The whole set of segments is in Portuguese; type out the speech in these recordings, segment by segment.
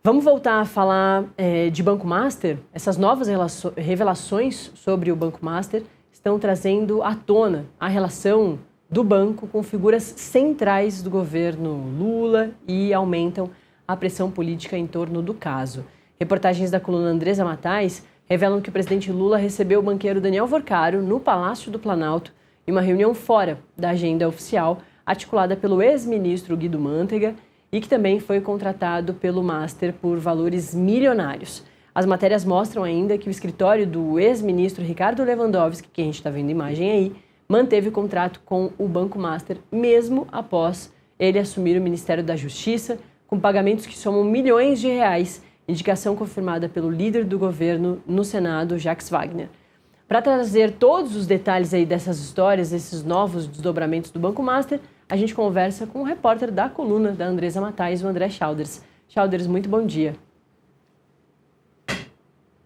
Vamos voltar a falar de Banco Master? Essas novas revelações sobre o Banco Master estão trazendo à tona a relação do banco com figuras centrais do governo Lula e aumentam a pressão política em torno do caso. Reportagens da coluna Andresa Matais revelam que o presidente Lula recebeu o banqueiro Daniel Worcaro no Palácio do Planalto em uma reunião fora da agenda oficial articulada pelo ex-ministro Guido Mantega e que também foi contratado pelo Master por valores milionários. As matérias mostram ainda que o escritório do ex-ministro Ricardo Lewandowski, que a gente está vendo a imagem aí, manteve o contrato com o Banco Master mesmo após ele assumir o Ministério da Justiça, com pagamentos que somam milhões de reais, indicação confirmada pelo líder do governo no Senado, Jacques Wagner. Para trazer todos os detalhes aí dessas histórias, esses novos desdobramentos do Banco Master, a gente conversa com o repórter da coluna da Andresa Matais, o André Chalders. Chalders, muito bom dia.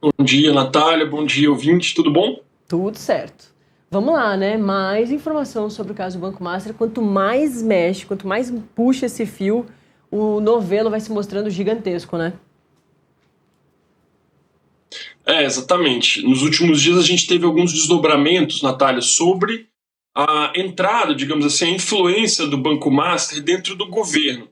Bom dia, Natália. Bom dia, ouvinte. Tudo bom? Tudo certo. Vamos lá, né? Mais informação sobre o caso do Banco Master. Quanto mais mexe, quanto mais puxa esse fio, o novelo vai se mostrando gigantesco, né? Exatamente. Nos últimos dias a gente teve alguns desdobramentos, Natália, sobre a entrada, digamos assim, a influência do Banco Master dentro do governo.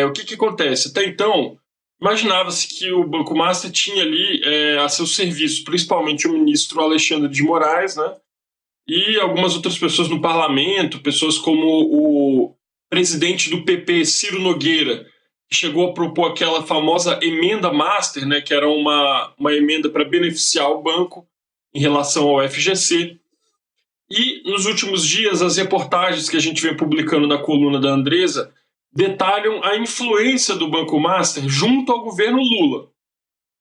O que acontece? Até então, imaginava-se que o Banco Master tinha ali a seu serviço, principalmente o ministro Alexandre de Moraes, né? E algumas outras pessoas no parlamento, pessoas como o presidente do PP, Ciro Nogueira, que chegou a propor aquela famosa emenda Master, né, que era uma emenda para beneficiar o banco em relação ao FGC. E nos últimos dias, as reportagens que a gente vem publicando na coluna da Andresa detalham a influência do Banco Master junto ao governo Lula.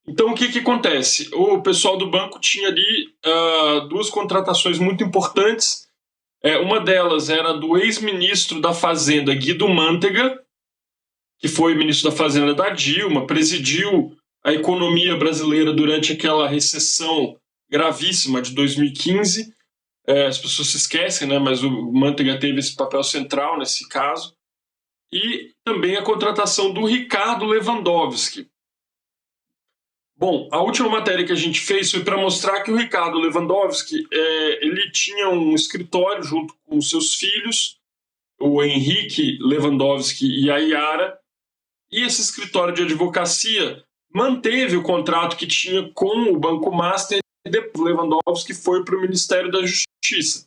Então, o que acontece? O pessoal do banco tinha ali duas contratações muito importantes. Uma delas era do ex-ministro da Fazenda, Guido Mantega, que foi ministro da Fazenda da Dilma, presidiu a economia brasileira durante aquela recessão gravíssima de 2015. As pessoas se esquecem, né? Mas o Mantega teve esse papel central nesse caso. E também a contratação do Ricardo Lewandowski. Bom, a última matéria que a gente fez foi para mostrar que o Ricardo Lewandowski ele tinha um escritório junto com seus filhos, o Henrique Lewandowski e a Yara, e esse escritório de advocacia manteve o contrato que tinha com o Banco Master e depois Lewandowski foi para o Ministério da Justiça.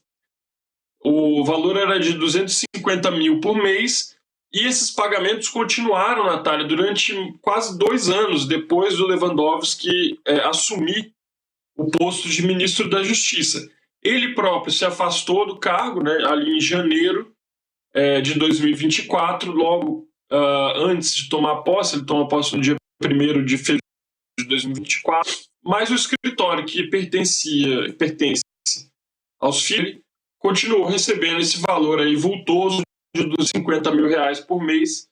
O valor era de 250 mil por mês e esses pagamentos continuaram, Natália, durante quase 2 anos depois do Lewandowski assumir o posto de ministro da Justiça. Ele próprio se afastou do cargo, né, ali em janeiro de 2024, logo antes de tomar posse. Ele toma posse no dia 1º de fevereiro de 2024, mas o escritório que pertence aos filhos continuou recebendo esse valor aí vultoso de 250 mil reais por mês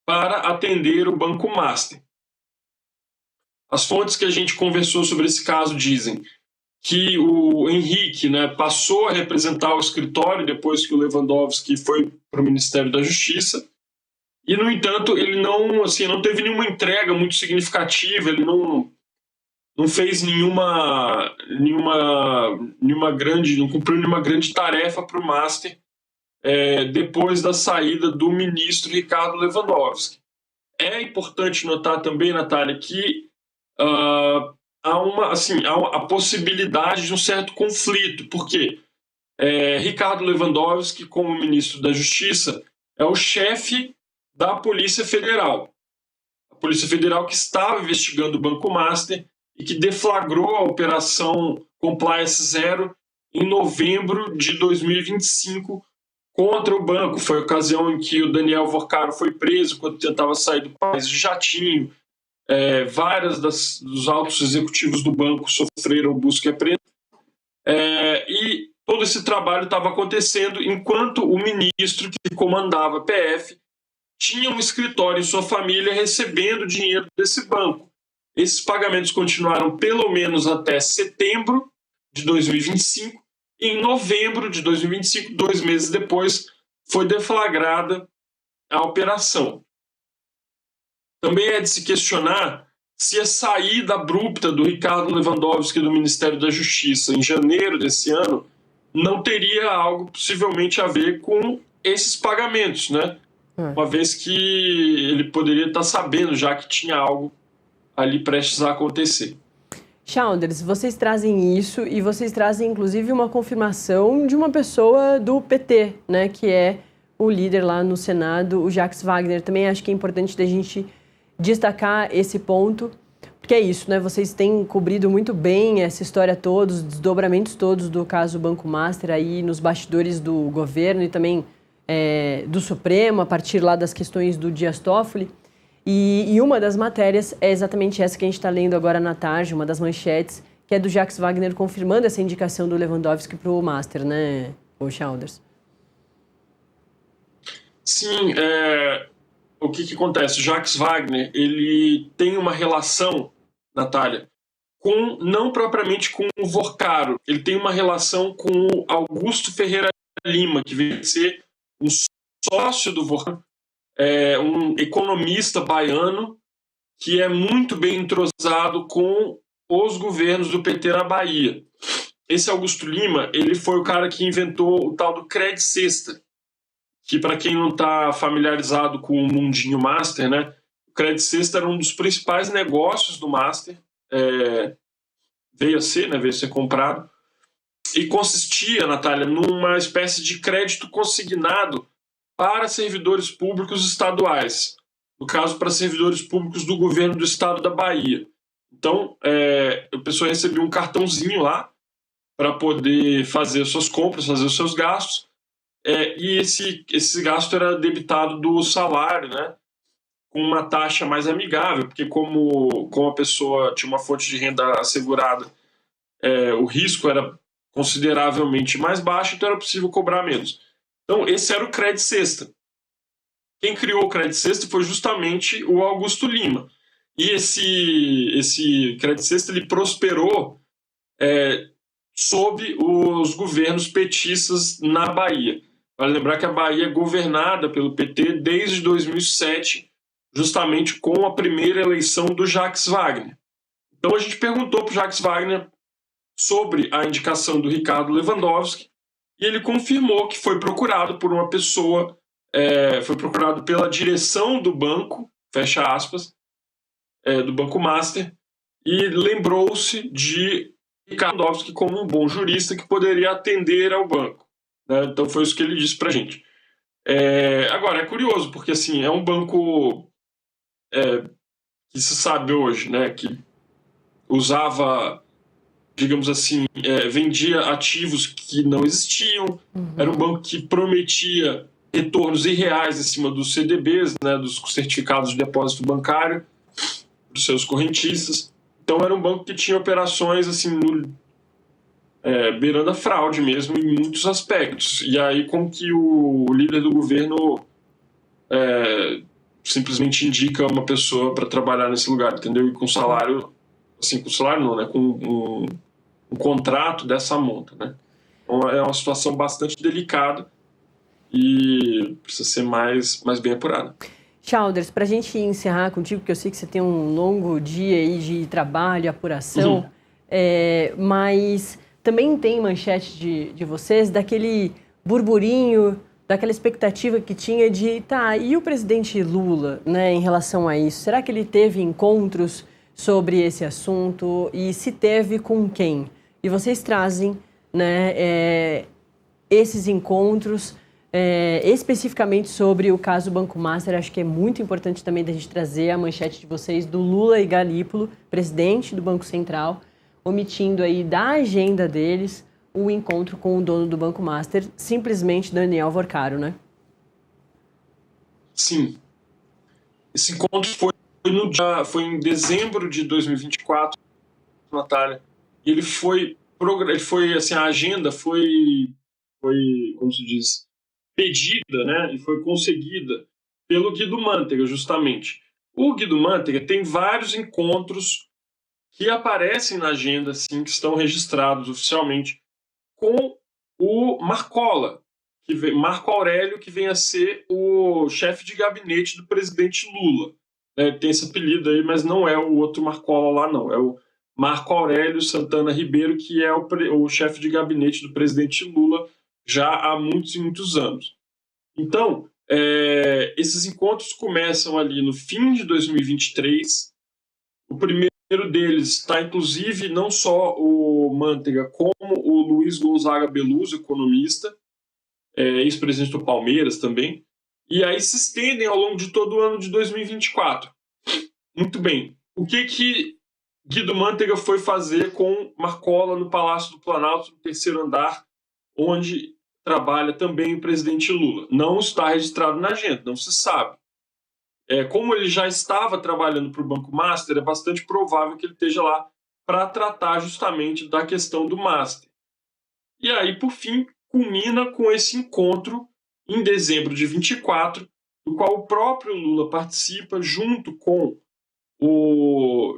para atender o Banco Master. As fontes que a gente conversou sobre esse caso dizem que o Henrique, né, passou a representar o escritório depois que o Lewandowski foi para o Ministério da Justiça e, no entanto, ele não teve nenhuma entrega muito significativa, ele não fez não cumpriu nenhuma grande tarefa para o Master depois da saída do ministro Ricardo Lewandowski. É importante notar também, Natália, que há a possibilidade de um certo conflito, porque Ricardo Lewandowski, como ministro da Justiça, é o chefe da Polícia Federal. A Polícia Federal que estava investigando o Banco Master e que deflagrou a Operação Compliance Zero em novembro de 2025 contra o banco. Foi a ocasião em que o Daniel Worcaro foi preso quando tentava sair do país de jatinho. Vários dos altos executivos do banco sofreram busca e apreensão. E todo esse trabalho estava acontecendo enquanto o ministro que comandava a PF tinha um escritório em sua família recebendo dinheiro desse banco. Esses pagamentos continuaram pelo menos até setembro de 2025. E em novembro de 2025, 2 meses depois, foi deflagrada a operação. também é de se questionar se a saída abrupta do Ricardo Lewandowski do Ministério da Justiça em janeiro desse ano não teria algo possivelmente a ver com esses pagamentos, né? Uma vez que ele poderia estar sabendo já que tinha algo ali prestes a acontecer. Chaudhry, vocês trazem isso e vocês trazem, inclusive, uma confirmação de uma pessoa do PT, né, que é o líder lá no Senado, o Jacques Wagner. Também acho que é importante da gente destacar esse ponto, porque é isso, né? Vocês têm cobrido muito bem essa história toda, os desdobramentos todos do caso Banco Master aí nos bastidores do governo e também do Supremo, a partir lá das questões do Dias Toffoli. E uma das matérias é exatamente essa que a gente está lendo agora na tarde, uma das manchetes, que é do Jacques Wagner confirmando essa indicação do Lewandowski para o Master, né, o Chaudhry? Sim, o que acontece? O Jacques Wagner, ele tem uma relação, Natália, não propriamente com o Vorcaro, ele tem uma relação com o Augusto Ferreira Lima, que veio ser um sócio do Vorcaro, um economista baiano que é muito bem entrosado com os governos do PT na Bahia. Esse Augusto Lima, ele foi o cara que inventou o tal do Credit Sexta, que para quem não está familiarizado com o mundinho Master, né, o Credit Sexta era um dos principais negócios do Master, veio a ser comprado, e consistia, Natália, numa espécie de crédito consignado para servidores públicos estaduais, no caso, para servidores públicos do governo do estado da Bahia. Então, a pessoa recebia um cartãozinho lá para poder fazer suas compras, fazer os seus gastos, e esse gasto era debitado do salário, né, com uma taxa mais amigável, porque como a pessoa tinha uma fonte de renda assegurada, o risco era consideravelmente mais baixo, então era possível cobrar menos. Então, esse era o Credit Sexta. Quem criou o Credit Sexta foi justamente o Augusto Lima. E esse Credit Sexta ele prosperou sob os governos petistas na Bahia. Vale lembrar que a Bahia é governada pelo PT desde 2007, justamente com a primeira eleição do Jacques Wagner. Então a gente perguntou para o Jacques Wagner sobre a indicação do Ricardo Lewandowski e ele confirmou que foi procurado por uma pessoa, foi procurado pela direção do banco, fecha aspas, do Banco Master, e lembrou-se de Ricardo Lewandowski como um bom jurista que poderia atender ao banco. Né? Então foi isso que ele disse para a gente. Agora, é curioso, porque assim, é um banco que se sabe hoje, né, que usava, digamos assim, vendia ativos que não existiam, era um banco que prometia retornos irreais em cima dos CDBs, né, dos certificados de depósito bancário, dos seus correntistas. Então era um banco que tinha operações assim, beirando a fraude mesmo em muitos aspectos. E aí como que o líder do governo simplesmente indica uma pessoa para trabalhar nesse lugar, entendeu? E com salário, assim, com salário não, né? Com um contrato dessa monta, né? Então é uma situação bastante delicada e precisa ser mais bem apurada. Chaudhry, para a gente encerrar contigo, porque eu sei que você tem um longo dia aí de trabalho, apuração, mas também tem manchete de vocês daquele burburinho, daquela expectativa que tinha de, e o presidente Lula, né, em relação a isso? Será que ele teve encontros sobre esse assunto e se teve com quem? E vocês trazem, né, esses encontros especificamente sobre o caso Banco Master. Acho que é muito importante também da gente trazer a manchete de vocês do Lula e Galípolo, presidente do Banco Central, omitindo aí da agenda deles o encontro com o dono do Banco Master, simplesmente Daniel Vorcaro, né? Sim. Esse encontro foi em dezembro de 2024, Natália. E ele foi assim, a agenda foi, como se diz, pedida, né, e foi conseguida pelo Guido Mantega, justamente. O Guido Mantega tem vários encontros que aparecem na agenda, assim, que estão registrados oficialmente, com o Marcola, Marco Aurélio, que vem a ser o chefe de gabinete do presidente Lula. tem esse apelido aí, mas não é o outro Marcola lá, não. É o Marco Aurélio Santana Ribeiro, que é o chefe de gabinete do presidente Lula já há muitos e muitos anos. Então, esses encontros começam ali no fim de 2023. O primeiro deles está, inclusive, não só o Manteiga, como o Luiz Gonzaga Beluso, economista, ex-presidente do Palmeiras também. E aí se estendem ao longo de todo o ano de 2024. Muito bem. O que Guido Mantega foi fazer com Marcola no Palácio do Planalto, no terceiro andar, onde trabalha também o presidente Lula? Não está registrado na agenda, não se sabe. Como ele já estava trabalhando para o Banco Master, é bastante provável que ele esteja lá para tratar justamente da questão do Master. E aí, por fim, culmina com esse encontro em dezembro de 24, no qual o próprio Lula participa junto com o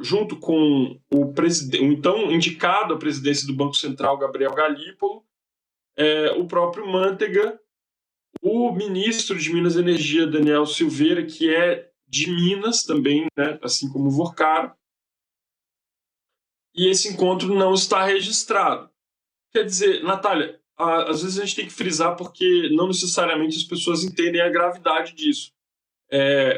então indicado à presidência do Banco Central, Gabriel Galípolo, o próprio Manteiga, o ministro de Minas e Energia, Daniel Silveira, que é de Minas também, né, assim como o Vorcaro, e esse encontro não está registrado. Quer dizer, Natália, às vezes a gente tem que frisar porque não necessariamente as pessoas entendem a gravidade disso.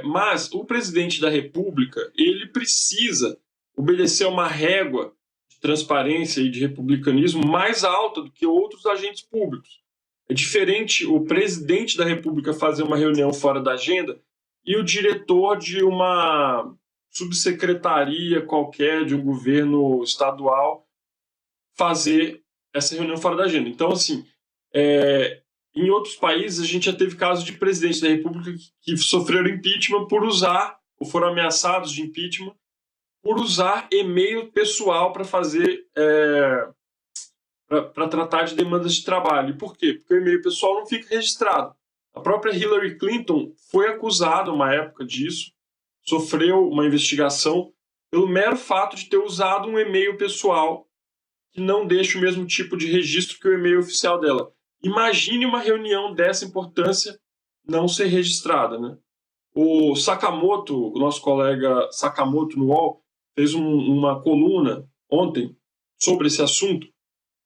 Mas o presidente da República, ele precisa obedecer a uma régua de transparência e de republicanismo mais alta do que outros agentes públicos. É diferente o presidente da República fazer uma reunião fora da agenda e o diretor de uma subsecretaria qualquer de um governo estadual fazer essa reunião fora da agenda. Então, assim, em outros países, a gente já teve casos de presidentes da República que sofreram impeachment por usar, ou foram ameaçados de impeachment, por usar e-mail pessoal para fazer, para tratar de demandas de trabalho. E por quê? Porque o e-mail pessoal não fica registrado. A própria Hillary Clinton foi acusada, uma época disso, sofreu uma investigação pelo mero fato de ter usado um e-mail pessoal que não deixa o mesmo tipo de registro que o e-mail oficial dela. Imagine uma reunião dessa importância não ser registrada, né? O Sakamoto, o nosso colega Sakamoto no UOL, fez uma coluna ontem sobre esse assunto,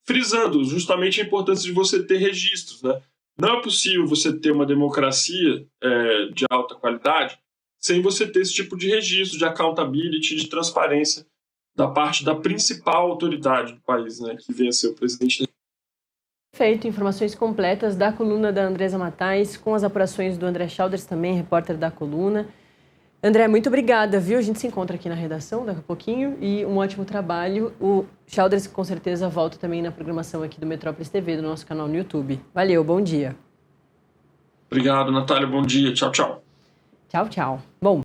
frisando justamente a importância de você ter registros, né? Não é possível você ter uma democracia de alta qualidade sem você ter esse tipo de registro, de accountability, de transparência da parte da principal autoridade do país, né, que vem a ser o presidente. Perfeito, informações completas da coluna da Andresa Matais, com as apurações do André Chalders, também repórter da coluna. André, muito obrigada, viu? A gente se encontra aqui na redação daqui a pouquinho e um ótimo trabalho. O Chalders com certeza volta também na programação aqui do Metrópolis TV, do nosso canal no YouTube. Valeu, bom dia. Obrigado, Natália, bom dia. Tchau, tchau. Tchau, tchau. Bom,